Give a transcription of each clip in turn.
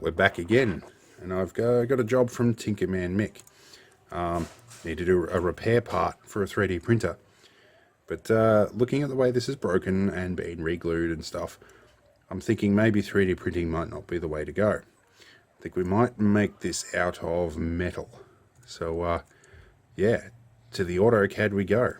we're back again, and I've got a job from Tinkerman Mick. Need to do a repair part for a 3D printer. But looking at the way this is broken and been re-glued and stuff, I'm thinking maybe 3D printing might not be the way to go. I think we might make this out of metal. So yeah, to the AutoCAD we go.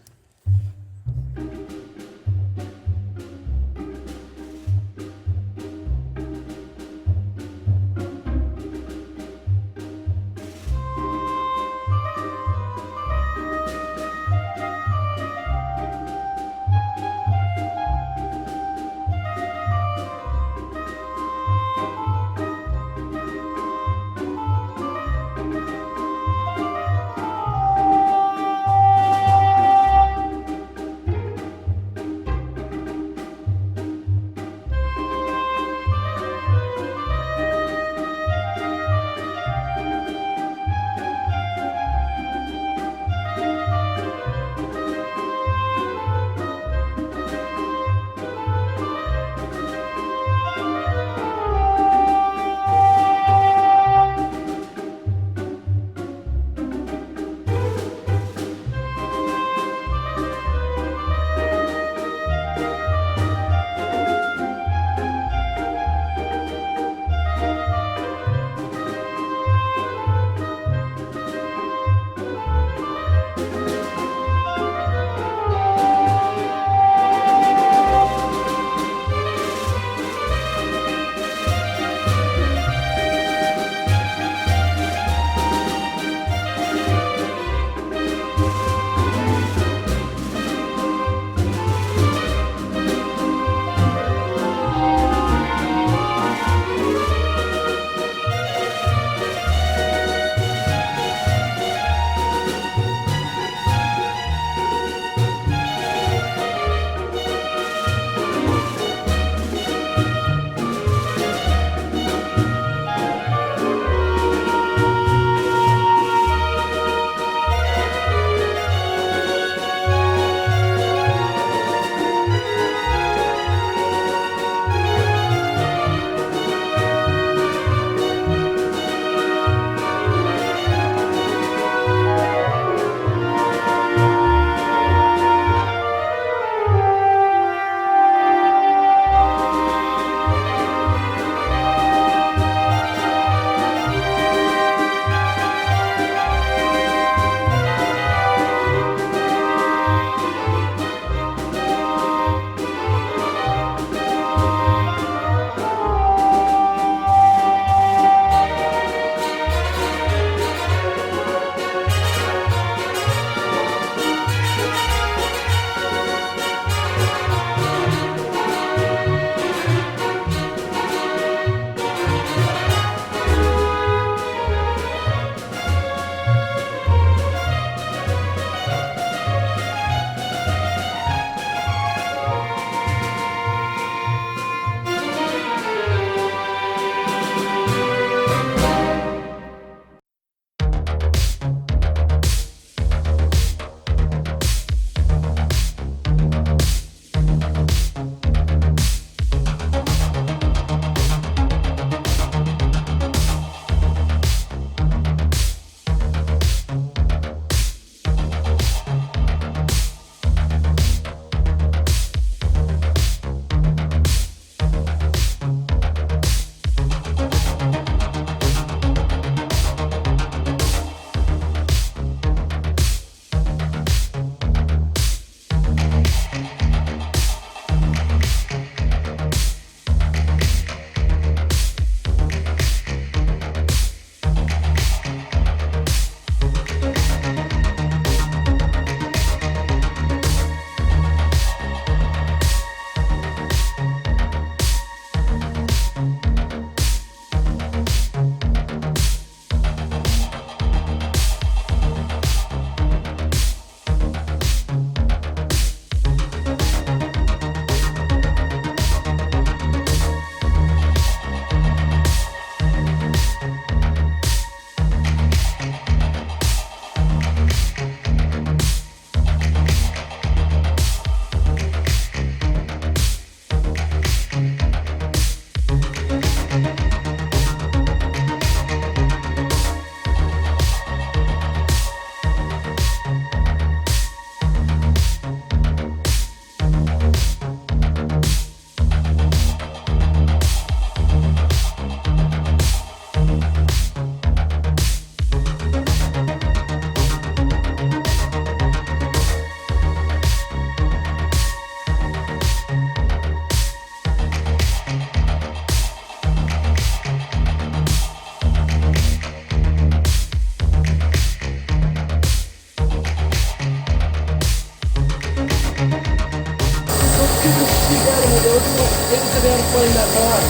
Get us down to clean that line.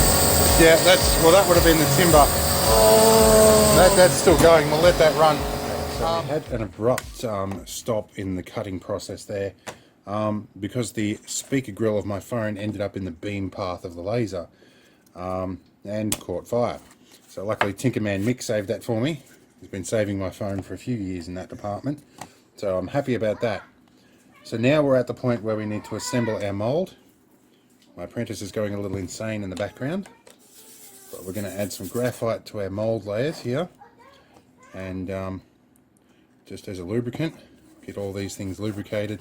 Yeah, that would have been the timber. Oh. That's still going. We'll let that run. So we had an abrupt stop in the cutting process there because the speaker grill of my phone ended up in the beam path of the laser and caught fire. So luckily Tinkerman Mick saved that for me. He's been saving my phone for a few years in that department. So I'm happy about that. So now we're at the point where we need to assemble our mould. My apprentice is going a little insane in the background. But we're going to add some graphite to our mould layers here. And just as a lubricant, get all these things lubricated.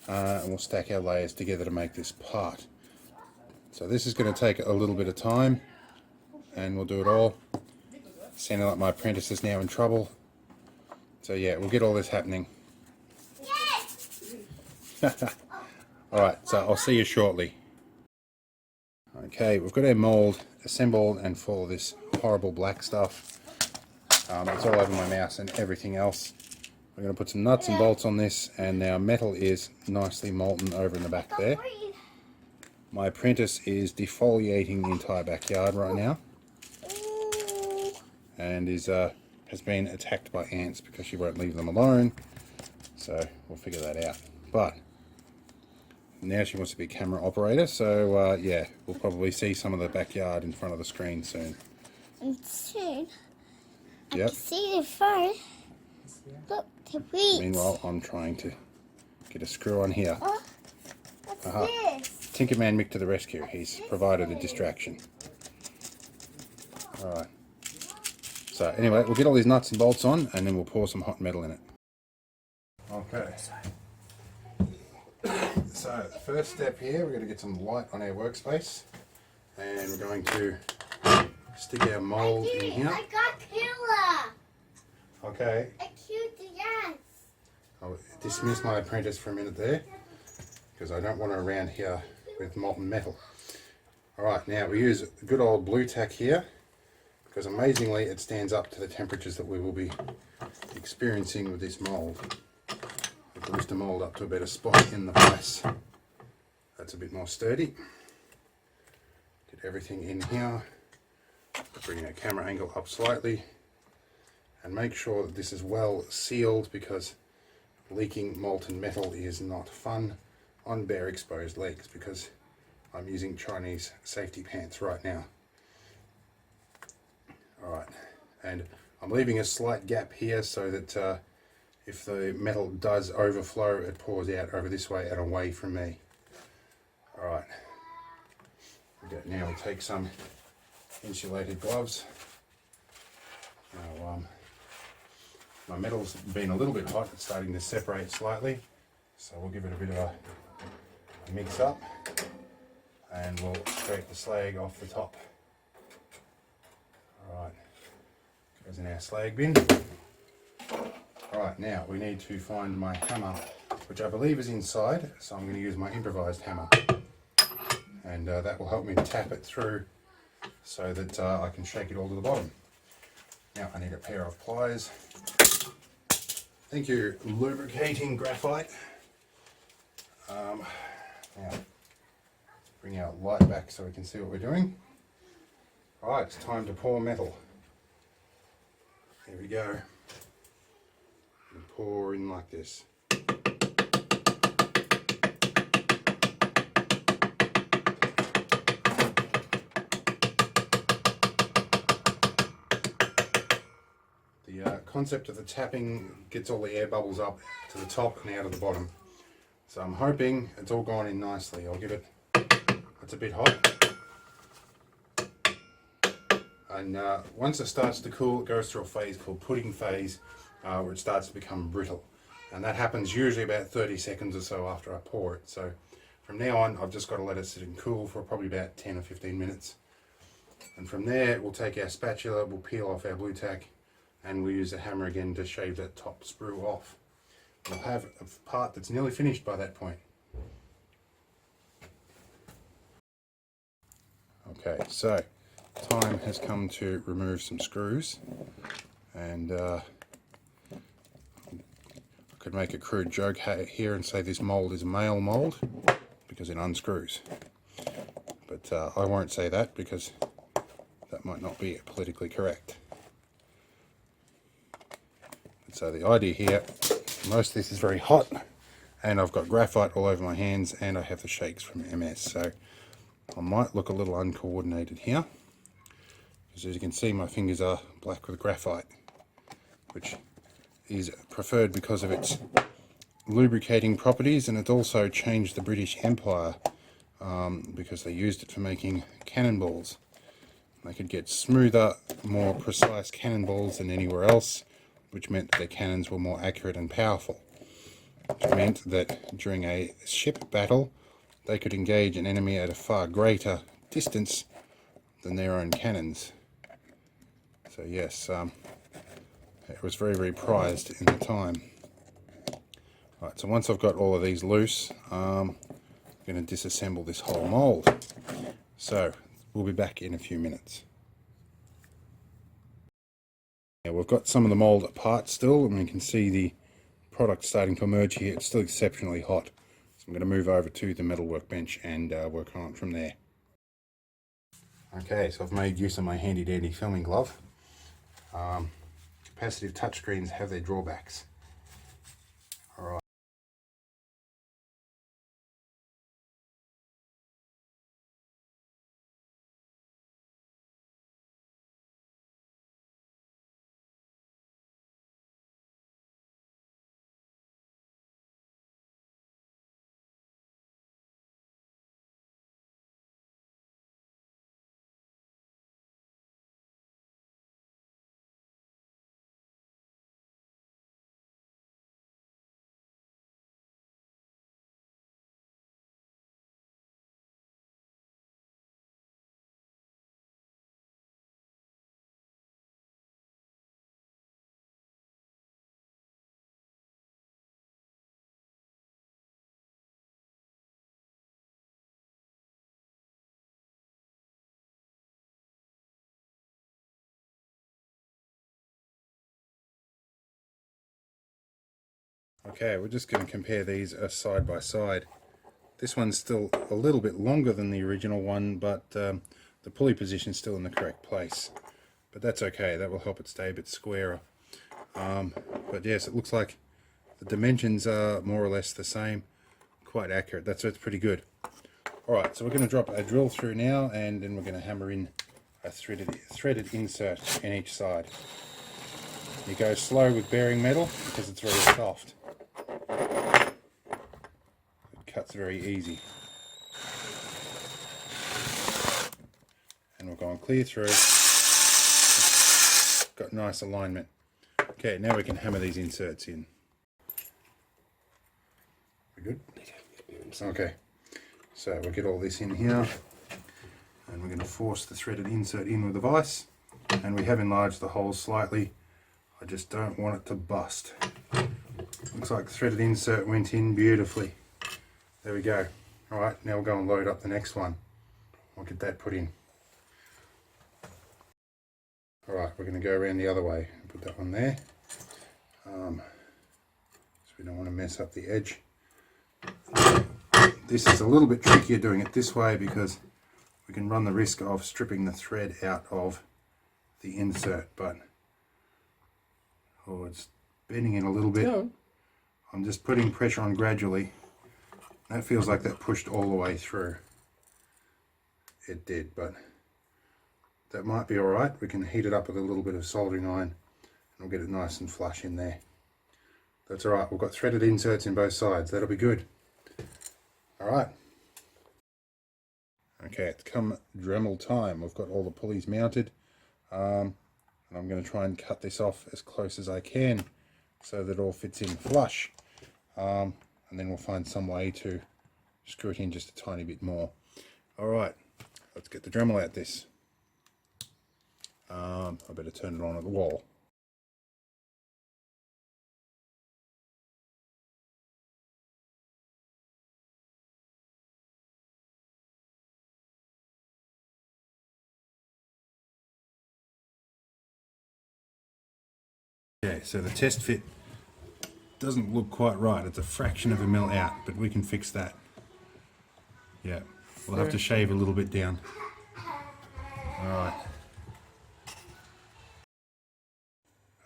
And we'll stack our layers together to make this part. So this is going to take a little bit of time. And we'll do it all. Sounding like my apprentice is now in trouble. So yeah, we'll get all this happening. Alright, so I'll see you shortly. Okay, we've got our mould assembled and full of this horrible black stuff. It's all over my mouse and everything else. We're going to put some nuts and bolts on this, and our metal is nicely molten over in the back there. My apprentice is defoliating the entire backyard right now, and has been attacked by ants because she won't leave them alone. So we'll figure that out. But now she wants to be a camera operator, so yeah, we'll probably see some of the backyard in front of the screen soon. Soon? Yep. I can see the phone. Look, the weeds. Meanwhile, I'm trying to get a screw on here. Oh, what's this? Tinkerman Mick to the rescue. He's provided a distraction. Alright. So anyway, we'll get all these nuts and bolts on, and then we'll pour some hot metal in it. Okay. So the first step here, we're going to get some light on our workspace, and we're going to stick our mould in here. I got killer. Okay. I killed the ants. I'll dismiss my apprentice for a minute there, because I don't want her around here with molten metal. Alright, now we use good old blue tack here, because amazingly it stands up to the temperatures that we will be experiencing with this mould. If we lift the mould up to a better spot in the place, that's a bit more sturdy. Get everything in here, bring our camera angle up slightly, and make sure that this is well sealed, because leaking molten metal is not fun on bare exposed legs, because I'm using Chinese safety pants right now. Alright, and I'm leaving a slight gap here so that if the metal does overflow, it pours out over this way and away from me. Alright, now we'll take some insulated gloves. Now, my metal's been a little bit hot, it's starting to separate slightly, so we'll give it a bit of a mix up, and we'll scrape the slag off the top. Alright, goes in our slag bin. Alright, now we need to find my hammer, which I believe is inside, so I'm going to use my improvised hammer, and that will help me tap it through so that I can shake it all to the bottom. Now I need a pair of pliers. Thank you, lubricating graphite. Now, bring our light back so we can see what we're doing. Alright, it's time to pour metal. Here we go. And pour in like this. The concept of the tapping gets all the air bubbles up to the top and out of the bottom. So I'm hoping it's all gone in nicely. I'll give it, it's a bit hot. And once it starts to cool, it goes through a phase called pudding phase, where it starts to become brittle. And that happens usually about 30 seconds or so after I pour it. So from now on, I've just got to let it sit and cool for probably about 10 or 15 minutes. And from there, we'll take our spatula, we'll peel off our blue tack, and we'll use a hammer again to shave that top sprue off. We'll have a part that's nearly finished by that point. Okay, so time has come to remove some screws, and I could make a crude joke here and say this mould is male mould because it unscrews. but I won't say that because that might not be politically correct. So the idea here, most of this is very hot, and I've got graphite all over my hands, and I have the shakes from MS, so I might look a little uncoordinated here, because as you can see my fingers are black with graphite, which is preferred because of its lubricating properties, and it also changed the British Empire because they used it for making cannonballs. They could get smoother, more precise cannonballs than anywhere else, which meant their cannons were more accurate and powerful. Which meant that during a ship battle, they could engage an enemy at a far greater distance than their own cannons. So yes, it was very, very prized in the time. Right, so once I've got all of these loose, I'm going to disassemble this whole mould. So we'll be back in a few minutes. Now we've got some of the mould apart still, and we can see the product starting to emerge here. It's still exceptionally hot, so I'm going to move over to the metal workbench and work on it from there. Okay, so I've made use of my handy dandy filming glove. Capacitive touchscreens have their drawbacks. Alright. Okay, we're just going to compare these side by side. This one's still a little bit longer than the original one, but the pulley position is still in the correct place. But that's okay, that will help it stay a bit squarer. But yes, it looks like the dimensions are more or less the same, quite accurate. That's pretty good. Alright, so we're going to drop a drill through now, and then we're going to hammer in a threaded insert in each side. You go slow with bearing metal because it's very soft. It cuts very easy. And we're going clear through. Got nice alignment. Okay, now we can hammer these inserts in. We good? Okay, so we'll get all this in here, and we're going to force the threaded insert in with the vise, and we have enlarged the hole slightly. I just don't want it to bust. Looks like the threaded insert went in beautifully. There we go. Alright, now we'll go and load up the next one. I'll get that put in. Alright, we're going to go around the other way and put that one there. So we don't want to mess up the edge. This is a little bit trickier doing it this way because we can run the risk of stripping the thread out of the insert, but it's bending in a little bit. No. I'm just putting pressure on gradually. That feels like that pushed all the way through. It did, but that might be alright. We can heat it up with a little bit of soldering iron and we'll get it nice and flush in there. That's alright, we've got threaded inserts in both sides. That'll be good. Alright. Okay, it's come Dremel time. We've got all the pulleys mounted. And I'm going to try and cut this off as close as I can so that it all fits in flush. And then we'll find some way to screw it in just a tiny bit more. Alright, let's get the Dremel out this. I better turn it on at the wall. Okay, so the test fit doesn't look quite right. It's a fraction of a mil out, but we can fix that. Yeah, We'll have to shave a little bit down. Alright.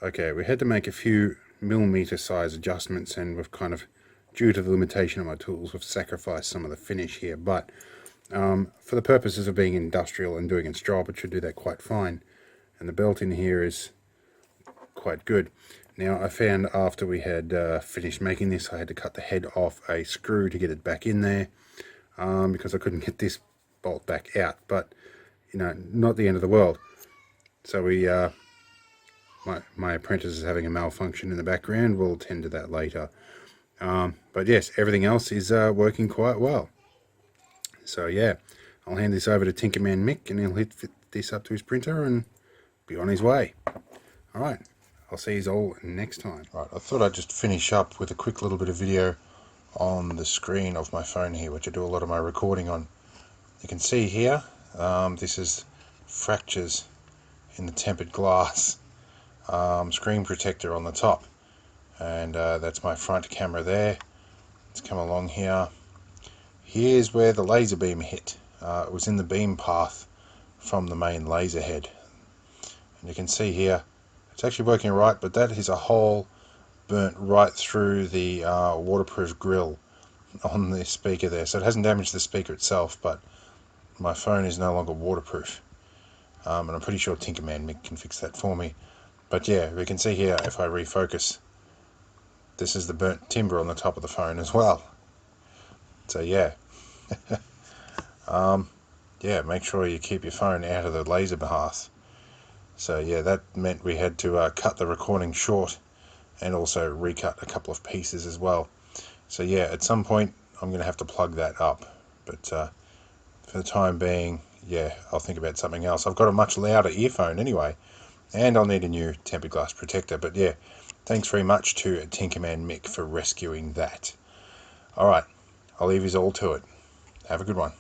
Okay, we had to make a few millimetre size adjustments, and we've kind of, due to the limitation of my tools, we've sacrificed some of the finish here, but for the purposes of being industrial and doing its job, it should do that quite fine. And the belt in here is quite good. Now, I found after we had finished making this, I had to cut the head off a screw to get it back in there, because I couldn't get this bolt back out, but you know, not the end of the world. So we my apprentice is having a malfunction in the background. We'll attend to that later. But yes, everything else is working quite well. So yeah, I'll hand this over to Tinkerman Mick, and he'll fit this up to his printer and be on his way. Alright, I'll see you all next time. Right, I thought I'd just finish up with a quick little bit of video on the screen of my phone here, which I do a lot of my recording on. You can see here, this is fractures in the tempered glass screen protector on the top, and that's my front camera there. Let's come along here. Here's where the laser beam hit. It was in the beam path from the main laser head, and you can see here it's actually working right, but that is a hole burnt right through the waterproof grill on the speaker there. So it hasn't damaged the speaker itself, but my phone is no longer waterproof, and I'm pretty sure Tinkerman Mick can fix that for me. But yeah, we can see here, if I refocus, this is the burnt timber on the top of the phone as well. So yeah, yeah, make sure you keep your phone out of the laser path. So yeah, that meant we had to cut the recording short, and also recut a couple of pieces as well. So yeah, at some point I'm going to have to plug that up, but for the time being, yeah, I'll think about something else. I've got a much louder earphone anyway, and I'll need a new tempered glass protector. But yeah, thanks very much to Tinkerman Mick for rescuing that. Alright, I'll leave you all to it. Have a good one.